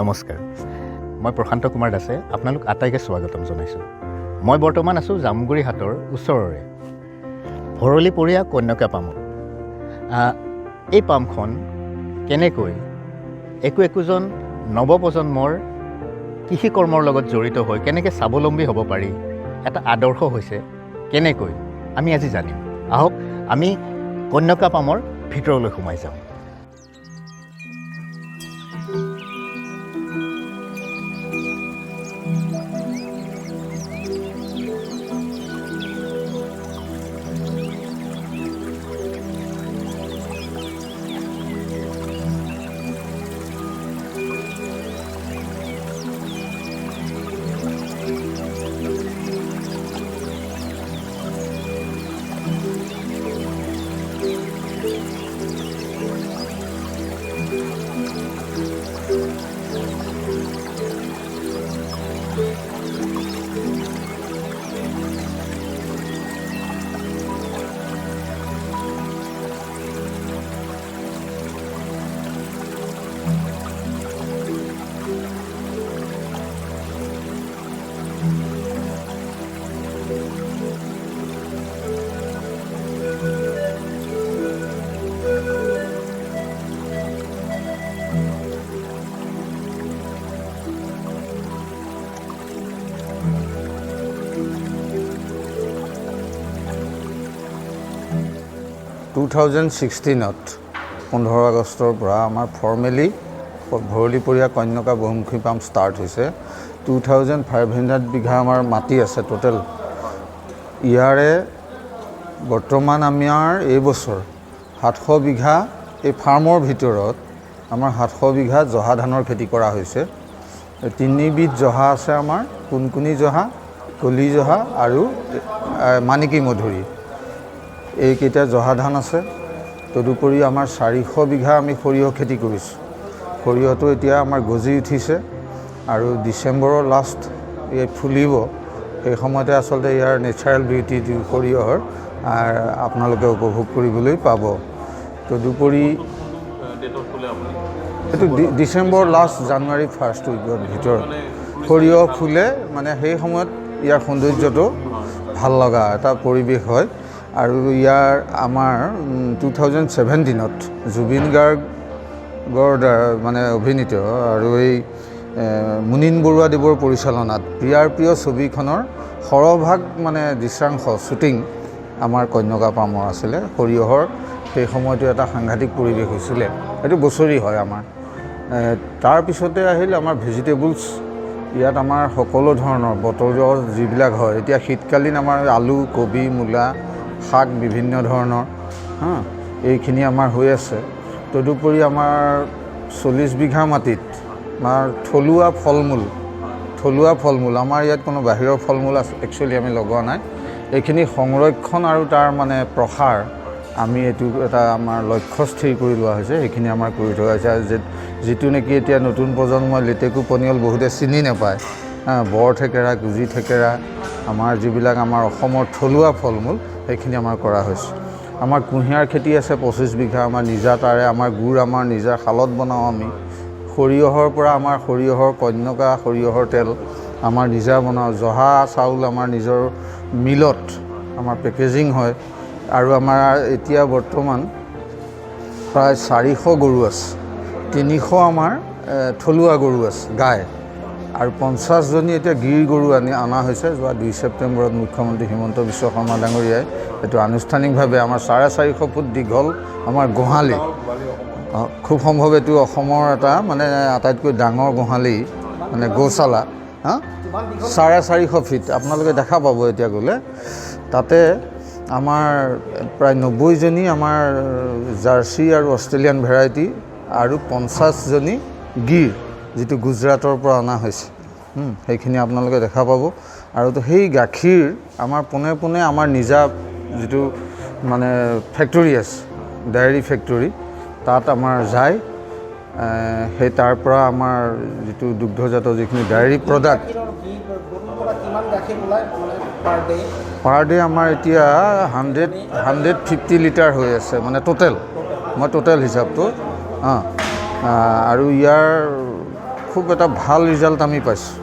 নমস্কাৰ মই প্ৰশান্ত কুমাৰ দাসে আপোনালোক আটাইকে স্বাগতম জনাইছোঁ মই বৰ্তমান আছোঁ জামুগুৰিহাটৰ ওচৰৰে ভৰলীপৰীয়া কন্যকা পামত এই পামখন কেনেকৈ একোজন নৱপ্ৰজন্মৰ কৃষি কৰ্মৰ লগত জড়িত হৈ কেনেকৈ স্বাৱলম্বী হ'ব পাৰি এটা আদৰ্শ হৈছে কেনেকৈ আমি আজি জানিম আহক আমি কন্যকা পামৰ ভিতৰলৈ সোমাই যাওঁ 2016ত 15 আগষ্টৰ পৰা আমাৰ ফৰ্মেলি ভৰলীপৰীয়া কন্যকা বহুমুখী পাম ষ্টাৰ্ট হৈছে 2500 বিঘা আমাৰ মাটি আছে টোটেল ইয়াৰে বৰ্তমান আমাৰ এই বছৰ 700 বিঘা এই ফাৰ্মৰ ভিতৰত আমাৰ 700 বিঘা জহা ধানৰ খেতি কৰা হৈছে তিনিবিধ জহা আছে আমাৰ কুনকুনি জহা কলি জহা আৰু মানিকী মধুৰী এইকেইটা জহা ধান আছে তদুপৰি আমাৰ 400 বিঘা আমি সৰিয়হ খেতি কৰিছোঁ সৰিয়হটো এতিয়া আমাৰ গজি উঠিছে আৰু ডিচেম্বৰৰ লাষ্ট এই ফুলিব এই সময়তে আচলতে ইয়াৰ নেচাৰেল বিউটি সৰিয়হৰ আপোনালোকে উপভোগ কৰিবলৈ পাব তদুপৰি এইটো ডিচেম্বৰ লাষ্ট জানুৱাৰী ফাৰ্ষ্ট উইকৰ ভিতৰত সৰিয়হ ফুলে মানে সেই সময়ত ইয়াৰ সৌন্দৰ্যটো ভাল লগা এটা পৰিৱেশ হয় আৰু ইয়াৰ আমাৰ 2017ত জুবিন গাৰ্গৰ মানে অভিনীত আৰু এই মুনীন বৰুৱাদেৱৰ পৰিচালনাত প্ৰিয়াৰ প্ৰিয় ছবিখনৰ সৰহভাগ মানে দৃশ্যাংশ শ্বুটিং আমাৰ কন্যকা পামৰ আছিলে সৰিয়হৰ সেই সময়টো এটা সাংঘাতিক পৰিৱেশ হৈছিলে এইটো বছৰি হয় আমাৰ তাৰপিছতে আহিল আমাৰ ভেজিটেবলছ ইয়াত আমাৰ সকলো ধৰণৰ বতৰৰ যিবিলাক হয় এতিয়া শীতকালীন আমাৰ আলু কবি মূলা শাক বিভিন্ন ধৰণৰ এইখিনি আমাৰ হৈ আছে তদুপৰি আমাৰ 40 বিঘা মাটিত আমাৰ থলুৱা ফল মূল আমাৰ ইয়াত কোনো বাহিৰৰ ফল মূল একচুৱেলি আমি লগোৱা নাই এইখিনি সংৰক্ষণ আৰু তাৰ মানে প্ৰসাৰ আমি এইটো এটা আমাৰ লক্ষ্য স্থিৰ কৰি লোৱা হৈছে এইখিনি আমাৰ কৰি থকা হৈছে যিটো নেকি এতিয়া নতুন প্ৰজন্মই লেটেকু পনিয়ল বহুতে চিনি নাপায় বৰ থেকেৰা গুজি থেকেৰা আমাৰ যিবিলাক আমাৰ অসমৰ থলুৱা ফল মূল সেইখিনি আমাৰ কৰা হৈছে আমাৰ কুঁহিয়াৰ খেতি আছে 25 বিঘা আমাৰ নিজা তাৰে আমাৰ গুড় আমাৰ নিজা শালত বনাওঁ আমি সৰিয়হৰ পৰা আমাৰ সৰিয়হৰ কন্যকা সৰিয়হৰ তেল আমাৰ নিজা বনাওঁ জহা চাউল আমাৰ নিজৰ মিলত আমাৰ পেকেজিং হয় আৰু আমাৰ এতিয়া বৰ্তমান প্ৰায় 400 গৰু আছে 300 আমাৰ থলুৱা গৰু আছে গাই আৰু 50জনী এতিয়া গিৰ গৰু অনা হৈছে যোৱা 2 ছেপ্টেম্বৰত মুখ্যমন্ত্ৰী হিমন্ত বিশ্ব শৰ্মা ডাঙৰীয়াই এইটো আনুষ্ঠানিকভাৱে আমাৰ 450 ফুট দীঘল আমাৰ গোহালি খুব সম্ভৱ এইটো অসমৰ এটা মানে আটাইতকৈ ডাঙৰ গোহালি মানে গৌশালা 450 ফিট আপোনালোকে দেখা পাব এতিয়া গ'লে তাতে আমাৰ প্ৰায় 90জনী আমাৰ জাৰ্চি আৰু অষ্ট্ৰেলিয়ান ভেৰাইটি আৰু 50জনী গিৰ যিটো গুজৰাটৰ পৰা অনা হৈছে সেইখিনি আপোনালোকে দেখা পাব আৰু সেই গাখীৰ আমাৰ পোনে পোনে আমাৰ নিজা যিটো মানে ফেক্টৰী আছে ডায়েৰী ফেক্টৰী তাত আমাৰ যায় সেই তাৰ পৰা আমাৰ যিটো দুগ্ধজাত যিখিনি ডায়েৰী প্ৰডাক্ট পাৰ ডে আমাৰ এতিয়া 150 লিটাৰ হৈ আছে মানে টোটেল মই টোটেল হিচাপটো আৰু ইয়াৰ খুব এটা ভাল ৰিজাল্ট আমি পাইছোঁ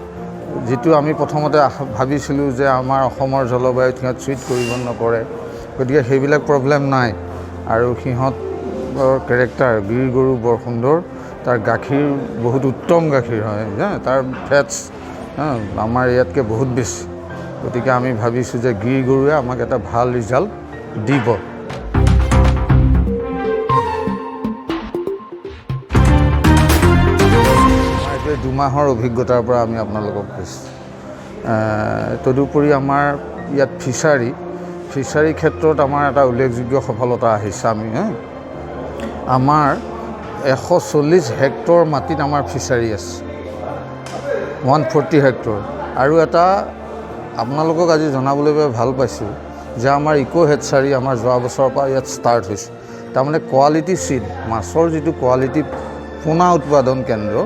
যিটো আমি প্ৰথমতে ভাবিছিলোঁ যে আমাৰ অসমৰ জলবায়ুত সিহঁত চুইট কৰিব নকৰে গতিকে সেইবিলাক প্ৰব্লেম নাই আৰু সিহঁতৰ কেৰেক্টাৰ গিৰ গৰু বৰ সুন্দৰ তাৰ গাখীৰ বহুত উত্তম গাখীৰ হয় তাৰ ফেটছ আমাৰ ইয়াতকৈ বহুত বেছি গতিকে আমি ভাবিছোঁ যে গিৰ গৰুৱে আমাক এটা ভাল ৰিজাল্ট দিব এইটোৱে 2 মাহৰ অভিজ্ঞতাৰ পৰা আমি আপোনালোকক কৈছোঁ তদুপৰি আমাৰ ইয়াত ফিছাৰী ক্ষেত্ৰত আমাৰ এটা উল্লেখযোগ্য সফলতা আহিছে আমি আমাৰ 140 হেক্টৰ মাটিত আমাৰ ফিছাৰী আছে 140 হেক্টৰ আৰু এটা আপোনালোকক আজি জনাবলৈ ভাল পাইছোঁ যে আমাৰ ইকো হেটচাৰী আমাৰ যোৱা বছৰৰ পৰা ইয়াত ষ্টাৰ্ট হৈছে তাৰমানে কোৱালিটি চিড মাছৰ যিটো কোৱালিটি পোনা উৎপাদন কেন্দ্ৰ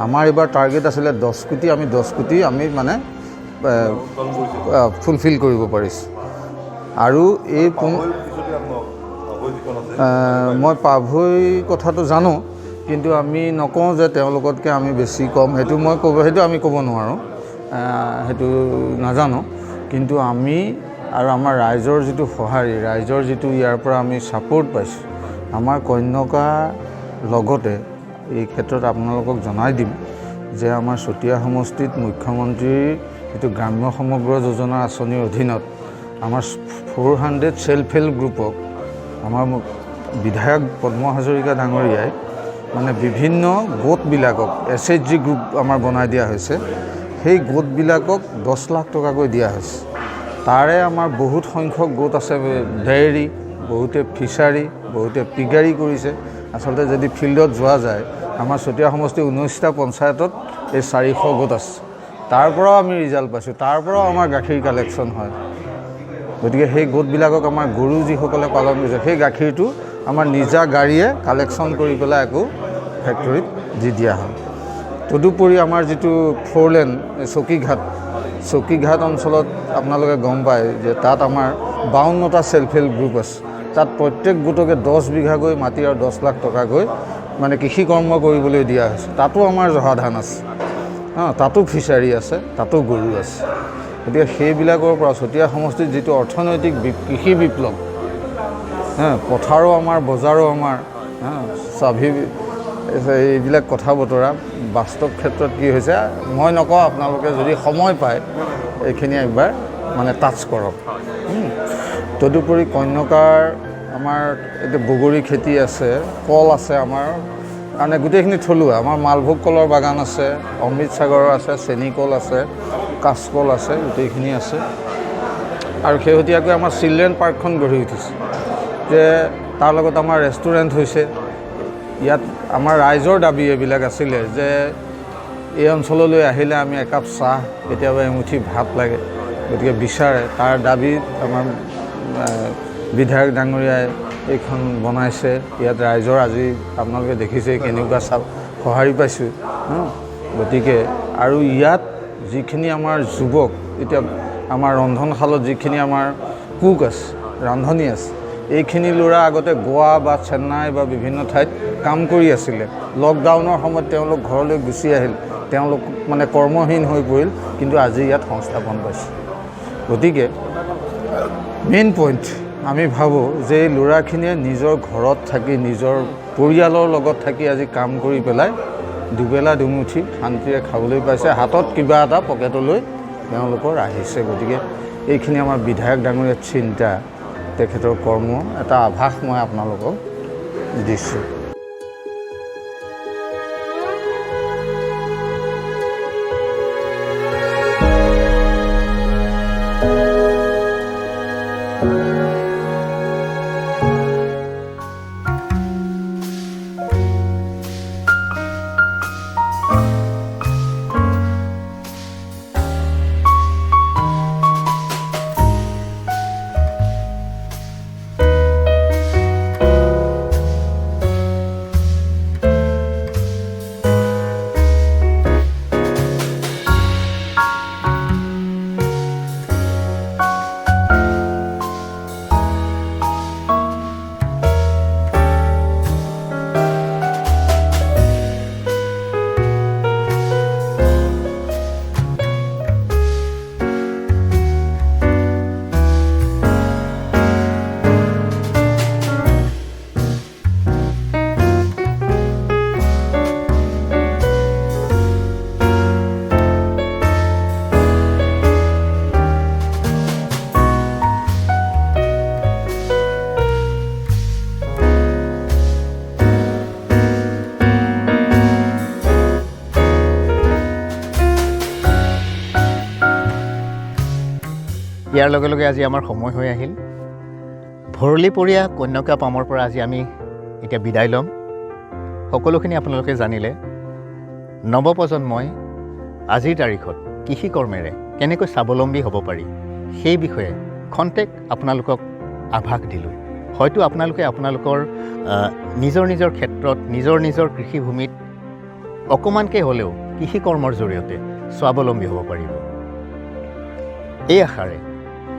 আমাৰ এইবাৰ টাৰ্গেট আছিলে 10 কোটি আমি 10 কোটি আমি মানে ফুলফিল কৰিব পাৰিছোঁ আৰু এই মই পাভৈ কথাটো জানো কিন্তু আমি নকওঁ যে তেওঁলোকতকৈ আমি বেছি কম সেইটো আমি ক'ব নোৱাৰোঁ সেইটো নাজানো কিন্তু আমি আৰু আমাৰ ৰাইজৰ যিটো সঁহাৰি ৰাইজৰ যিটো ইয়াৰ পৰা আমি ছাপোৰ্ট পাইছোঁ আমাৰ কন্যকাৰ লগতে এই ক্ষেত্ৰত আপোনালোকক জনাই দিম যে আমাৰ চতিয়া সমষ্টিত মুখ্যমন্ত্ৰীৰ যিটো গ্ৰাম্য সমগ্ৰ যোজনা আঁচনিৰ অধীনত আমাৰ 400 ছেল্ফ হেল্প গ্ৰুপক আমাৰ বিধায়ক পদ্ম হাজৰিকা ডাঙৰীয়াই মানে বিভিন্ন গোটবিলাকক SHG গ্ৰুপ আমাৰ বনাই দিয়া হৈছে সেই গোটবিলাকক 10 লাখ টকাকৈ দিয়া হৈছে তাৰে আমাৰ বহুত সংখ্যক গোট আছে ডেইৰী বহুতে ফিছাৰী বহুতে পিগাৰী কৰিছে আচলতে যদি ফিল্ডত যোৱা যায় আমাৰ চতিয়া সমষ্টি 19টা পঞ্চায়তত এই 400 গোট আছে তাৰ পৰাও আমি ৰিজাল্ট পাইছোঁ তাৰ পৰাও আমাৰ গাখীৰ কালেকশ্যন হয় গতিকে সেই গোটবিলাকক আমাৰ গৰু যিসকলে পালন কৰিছে সেই গাখীৰটো আমাৰ নিজা গাড়ীয়ে কালেকশ্যন কৰি পেলাই আকৌ ফেক্টৰীত দি দিয়া হয় তদুপৰি আমাৰ যিটো 4 লেন চকীঘাট অঞ্চলত আপোনালোকে গম পায় যে তাত আমাৰ 52টা ছেল্ফ হেল্প গ্ৰুপ আছে তাত প্ৰত্যেক গোটকে 10 বিঘাকৈ মাটি আৰু 10 লাখ টকাকৈ মানে কৃষি কৰ্ম কৰিবলৈ দিয়া হৈছে তাতো আমাৰ জহা ধান আছে তাতো ফিছাৰী আছে তাতো গৰু আছে গতিকে সেইবিলাকৰ পৰা চতিয়া সমষ্টিত যিটো অৰ্থনৈতিক কৃষি বিপ্লৱ পথাৰো আমাৰ বজাৰো আমাৰ চাভি এইবিলাক কথা বতৰা বাস্তৱ ক্ষেত্ৰত কি হৈছে মই নকওঁ আপোনালোকে যদি সময় পায় এইখিনি একবাৰ মানে টাচ কৰক তদুপৰি কন্যকাৰ আমাৰ এতিয়া বগৰী খেতি আছে কল আছে আমাৰ মানে গোটেইখিনি থলুৱা আমাৰ মালভোগ কলৰ বাগান আছে অমৃতসাগৰৰ আছে চেনী কল আছে কাঁচকল আছে গোটেইখিনি আছে আৰু শেহতীয়াকৈ আমাৰ চিলড্ৰেন পাৰ্কখন গঢ়ি উঠিছে যে তাৰ লগত আমাৰ ৰেষ্টুৰেণ্ট হৈছে ইয়াত আমাৰ ৰাইজৰ দাবী এইবিলাক আছিলে যে এই অঞ্চললৈ আহিলে আমি একাপ চাহ কেতিয়াবা এমুঠি ভাত লাগে গতিকে বিচাৰে তাৰ দাবীত আমাৰ বিধায়ক ডাঙৰীয়াই এইখন বনাইছে ইয়াত ৰাইজৰ আজি আপোনালোকে দেখিছে কেনেকুৱা সঁহাৰি পাইছোঁ গতিকে আৰু ইয়াত যিখিনি আমাৰ যুৱক এতিয়া আমাৰ ৰন্ধনশালত যিখিনি আমাৰ কুক আছে ৰান্ধনি আছে এইখিনি ল'ৰা আগতে গোৱা বা চেন্নাই বা বিভিন্ন ঠাইত কাম কৰি আছিলে লকডাউনৰ সময়ত তেওঁলোক ঘৰলৈ গুচি আহিল তেওঁলোক মানে কৰ্মহীন হৈ পৰিল কিন্তু আজি ইয়াত সংস্থাপন পাইছে গতিকে মেইন পইণ্ট আমি ভাবোঁ যে এই ল'ৰাখিনিয়ে নিজৰ ঘৰত থাকি নিজৰ পৰিয়ালৰ লগত থাকি আজি কাম কৰি পেলাই দুবেলা দুমুঠি শান্তিৰে খাবলৈ পাইছে হাতত কিবা এটা পকেটলৈ তেওঁলোকৰ আহিছে গতিকে এইখিনি আমাৰ বিধায়ক ডাঙৰীয়াৰ চিন্তা তেখেতৰ কৰ্ম এটা আভাস মই আপোনালোকক দিছোঁ ইয়াৰ লগে লগে আজি আমাৰ সময় হৈ আহিল। ভৰলীপৰীয়া কন্যকা পামৰ পৰা আজি আমি এতিয়া বিদায় ল'ম। সকলোখিনি আপোনালোকে জানিলে নৱপ্ৰজন্মই আজিৰ তাৰিখত কৃষি কৰ্মেৰে কেনেকৈ স্বাৱলম্বী হ'ব পাৰি সেই বিষয়ে খন্তেক আপোনালোকক আভাস দিলোঁ। হয়তো আপোনালোকে আপোনালোকৰ নিজৰ নিজৰ ক্ষেত্ৰত নিজৰ কৃষিভূমিত অকণমানকৈ হ'লেও কৃষি কৰ্মৰ জৰিয়তে স্বাৱলম্বী হ'ব পাৰিব। এই আশাৰে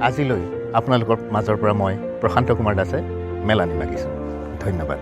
আজিলৈ আপোনালোকৰ মাজৰ পৰা মই প্ৰশান্ত কুমাৰ দাসে মেলানি মাগিছোঁ। ধন্যবাদ।